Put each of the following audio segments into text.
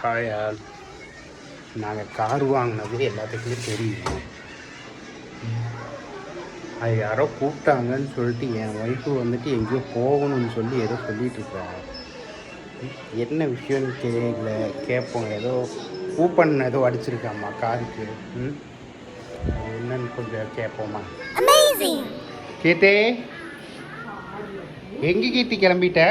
Hi all. நாங்கள் car வாங்கினது எல்லாத்துக்குமே தெரியும். அது யாரோ கூப்பிட்டாங்கன்னு சொல்லிட்டு என் ஒய்ஃபு வந்துட்டு எங்கேயோ போகணும்னு சொல்லி ஏதோ சொல்லிகிட்டு இருக்காங்க. என்ன விஷயம்னு தெரியல, கேட்போம். ஏதோ கூப்பன் ஏதோ அடிச்சிருக்காம்மா காருக்கு. அது என்னன்னு கொஞ்சம் கேட்போமா? கீர்த்தி, எங்கே கீர்த்தி கிளம்பிட்ட?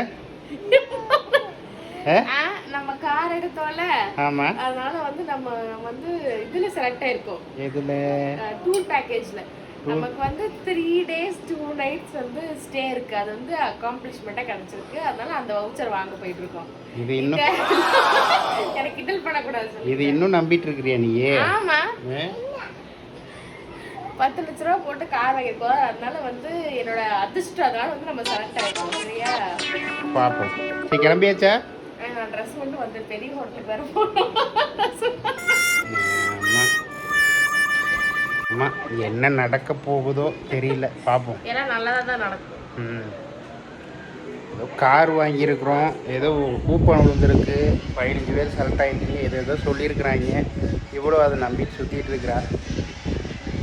நம்ம கார் எடுத்தோம்ல, ஆமா, அதனால வந்து நம்ம வந்து இதுல செலக்ட் ஆயிருக்கோம். எதுல? டூர் பேக்கேஜ்ல நமக்கு வந்து 3 days 2 nights வந்து ஸ்டே இருக்கு. அது வந்து அக்காம்ப்ளிஷ்மெண்டா கிடைச்சிருக்கு. அதனால அந்த வவுச்சர் வாங்க போயிட்டு இருக்கோம். இது இன்னும் எனக்கு கிண்டல் பண்ண கூடாது. இது இன்னும் நம்பிட்டு இருக்கறியா நீ? ஆமா, 10 லட்ச ரூபா போட்டு கார் வாங்கிருக்கோம். அதனால வந்து என்னோட அதிர்ஷ்டம். அதனால வந்து நம்ம செலக்ட் ஆயிருக்கோம். சரியா, பாப்போம். சரி, கிளம்பியாச்சா? நான் ட்ரெஸ் மட்டும் வந்து பெரிய ஹோட்டலுக்கு வேற போகணும். அம்மா, என்ன நடக்க போகுதோ தெரியல, பார்ப்போம். ஏன்னா நல்லதாக தான் நடக்கும். ஏதோ கார் வாங்கியிருக்கிறோம், ஏதோ கூப்பன் விழுந்திருக்கு, 15 பேர் செலக்ட் ஆகிட்டீங்க, ஏதோ சொல்லியிருக்கிறாங்க. இவ்வளோ அதை நம்பிட்டு சுற்றிட்டு இருக்கிறா.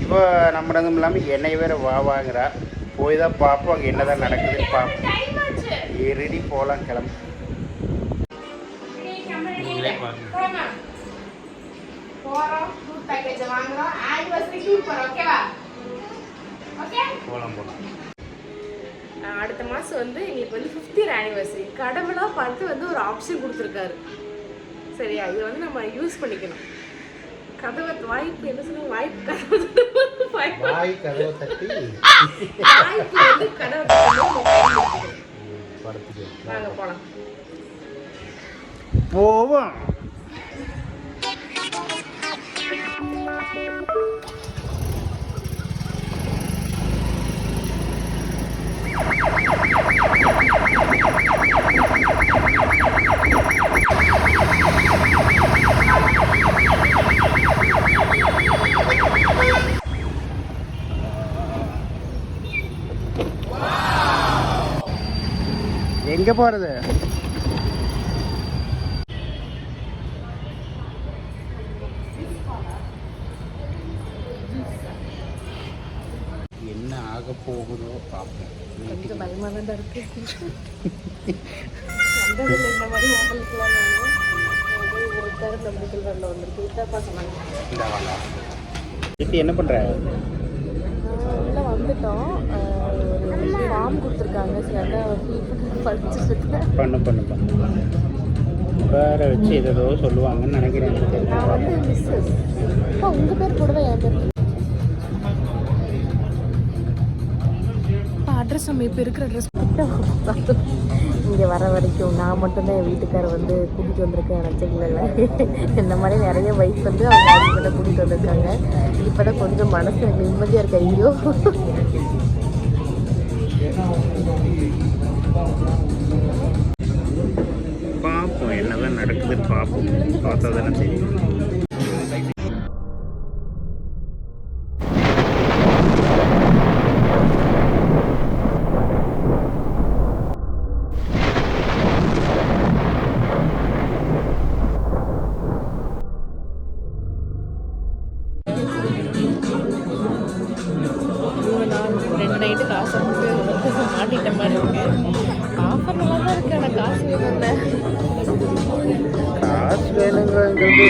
இப்போ நம்மளதும் இல்லாமல் என்னை வேறு வாங்குறா. போய் தான் பார்ப்போம் அங்கே என்ன தான் நடக்குதுன்னு பார்ப்போம். ரெடி போகலாம், கிளம்பு. அடுத்த மாசம் வந்து எங்களுக்கு வந்து 50th anniversary. கடவுளா பார்த்து வந்து ஒரு ஆப்ஷன் கொடுத்துருக்காரு. சரியா, இது வந்து நம்ம யூஸ் பண்ணிக்கணும். கதவை வாய்ப்பு என்ன சொல்லுங்க, வாய்ப்பு கதவை தட்டி வாய்ப்பு வந்து கதவை நாங்க போலாம் போவோம். எங்க போறது? என்ன ஆக போகுதோ பார்ப்போம். கொஞ்சம் பயமாக தான் இருக்கு. இந்த மாதிரி ஹோட்டலுக்குலாம் நம்பிக்கை வரல வந்துருக்கு. இதாப்பா சொன்னாங்க. என்ன பண்ற? உள்ள வந்துட்டோம். ஒரு ஃபார்ம் கொடுத்துருக்காங்க. சரி, அதான் படிச்சுட்டு பண்ணு வேற வச்சு ஏதோ சொல்லுவாங்கன்னு நினைக்கிறேன். நான் வந்து மிஸ்ஸஸ். அப்பா உங்கள் பேர் கூட தான் என் பேர். அட்ரஸ் நம்ம இப்போ இருக்கிற அட்ரஸ் இங்கே வர வரைக்கும் நான் மட்டும்தான் என் வீட்டுக்காரர் வந்து கூட்டிகிட்டு வந்திருக்கேன். நினச்சிக்கல, இந்த மாதிரி நிறைய வைஃப் வந்து அவங்க ஹஸ்பண்டை கூட்டிகிட்டு வந்திருக்காங்க. இப்போ தான் கொஞ்சம் மனசு எனக்கு நிம்மதியாக இருக்கு. ஐயோ, பார்ப்போம் என்னதான் நடக்குதுன்னு பார்ப்போம். பார்த்தா தானே தெரியும். நைட்டு காசு மாட்டிட்ட மாதிரி இருக்கு. ஆஃபர் நல்லா தான் இருக்கு. ஆனால் காசு வேணும்ல. காசு வேணுங்கிறது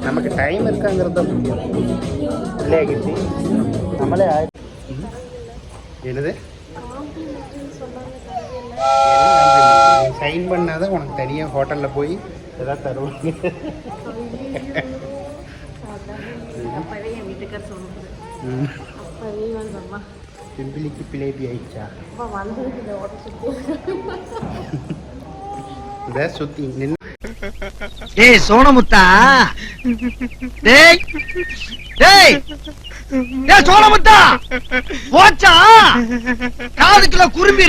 நமக்கு டைம் இருக்காங்கிறது தான் முக்கியம் இல்லையா கீர்த்தி? நம்மளே என்னது சைன் பண்ணாதான் உனக்கு தனியாக ஹோட்டலில் போய் எதாவது தருவாங்க. அப்பவே என் வீட்டுக்கார் சொல்லுவாங்க. அப்பவே வந்தம்மா பிம்பிளிக்கு பிளேபி ஆயிடுச்சா? வந்து இந்த ஓட்ட சுற்றி நின்று. ஏய் சோனமுத்தா, டேய் டேய் டேய் சோனமுத்தா, போச்சா காதுக்குள்ள குரும்பி